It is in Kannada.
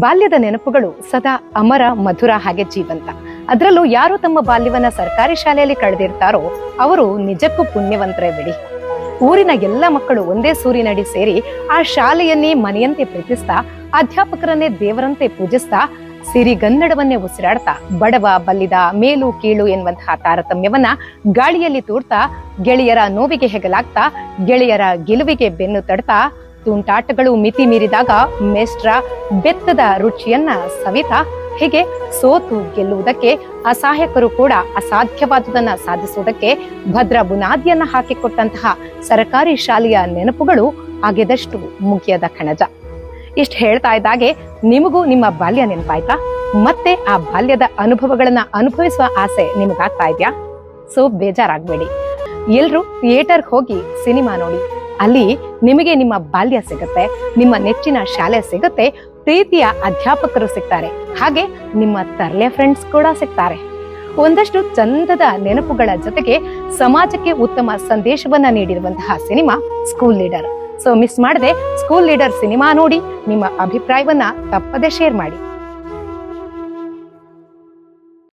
ಬಾಲ್ಯದ ನೆನಪುಗಳು ಸದಾ ಅಮರ, ಮಧುರ ಹಾಗೆ ಜೀವಂತ. ಅದರಲ್ಲೂ ಯಾರು ತಮ್ಮ ಬಾಲ್ಯವನ್ನ ಸರ್ಕಾರಿ ಶಾಲೆಯಲ್ಲಿ ಕಳೆದಿರ್ತಾರೋ ಅವರು ನಿಜಕ್ಕೂ ಪುಣ್ಯವಂತರೇ ಬಿಡಿ. ಊರಿನ ಎಲ್ಲ ಮಕ್ಕಳು ಒಂದೇ ಸೂರಿನಡಿ ಸೇರಿ ಆ ಶಾಲೆಯನ್ನೇ ಮನೆಯಂತೆ ಪ್ರೀತಿಸ್ತಾ, ಅಧ್ಯಾಪಕರನ್ನೇ ದೇವರಂತೆ ಪೂಜಿಸ್ತಾ, ಸಿರಿಗನ್ನಡವನ್ನೇ ಉಸಿರಾಡ್ತಾ, ಬಡವ ಬಲ್ಲಿದ, ಮೇಲು ಕೀಳು ಎನ್ನುವಂತಹ ತಾರತಮ್ಯವನ್ನ ಗಾಳಿಯಲ್ಲಿ ತೂರ್ತಾ, ಗೆಳೆಯರ ನೋವಿಗೆ ಹೆಗಲಾಗ್ತಾ, ಗೆಳೆಯರ ಗೆಲುವಿಗೆ ಬೆನ್ನು ತಡ್ತಾ, ತುಂಟಾಟಗಳು ಮಿತಿ ಮೀರಿದಾಗ ಮೇಷ್ಟ್ರ ಬೆತ್ತದ ರುಚಿಯನ್ನ ಸವಿತಾ, ಹೀಗೆ ಸೋತು ಗೆಲ್ಲುವುದಕ್ಕೆ, ಅಸಹಾಯಕರು ಕೂಡ ಅಸಾಧ್ಯವಾದುದನ್ನ ಸಾಧಿಸುವುದಕ್ಕೆ ಭದ್ರ ಬುನಾದಿಯನ್ನ ಹಾಕಿಕೊಟ್ಟಂತಹ ಸರ್ಕಾರಿ ಶಾಲೆಯ ನೆನಪುಗಳು ಆಗಿದಷ್ಟು ಮುಗಿಯದ ಕಣಜ. ಇಷ್ಟು ಹೇಳ್ತಾ ಇದ್ದಾಗೆ ನಿಮಗೂ ನಿಮ್ಮ ಬಾಲ್ಯ ನೆನಪಾಯ್ತಾ? ಮತ್ತೆ ಆ ಬಾಲ್ಯದ ಅನುಭವಗಳನ್ನ ಅನುಭವಿಸುವ ಆಸೆ ನಿಮಗಾಗ್ತಾ ಇದ್ಯಾ? ಸೊ ಬೇಜಾರಾಗ್ಬೇಡಿ, ಎಲ್ರೂ ಥಿಯೇಟರ್ ಹೋಗಿ ಸಿನಿಮಾ ನೋಡಿ. ಅಲ್ಲಿ ನಿಮಗೆ ನಿಮ್ಮ ಬಾಲ್ಯ ಸಿಗುತ್ತೆ, ನಿಮ್ಮ ನೆಚ್ಚಿನ ಶಾಲೆ ಸಿಗುತ್ತೆ, ಪ್ರೀತಿಯ ಅಧ್ಯಾಪಕರು ಸಿಗ್ತಾರೆ, ಹಾಗೆ ನಿಮ್ಮ ತರ್ಲೆ ಫ್ರೆಂಡ್ಸ್ ಕೂಡ ಸಿಗ್ತಾರೆ. ಒಂದಷ್ಟು ಚಂದದ ನೆನಪುಗಳ ಜೊತೆಗೆ ಸಮಾಜಕ್ಕೆ ಉತ್ತಮ ಸಂದೇಶವನ್ನ ನೀಡಿರುವಂತಹ cinema school leader. So miss ಮಾಡದೆ ಸ್ಕೂಲ್ ಲೀಡರ್ ಸಿನಿಮಾ ನೋಡಿ ನಿಮ್ಮ ಅಭಿಪ್ರಾಯವನ್ನ ತಪ್ಪದೆ ಶೇರ್ ಮಾಡಿ.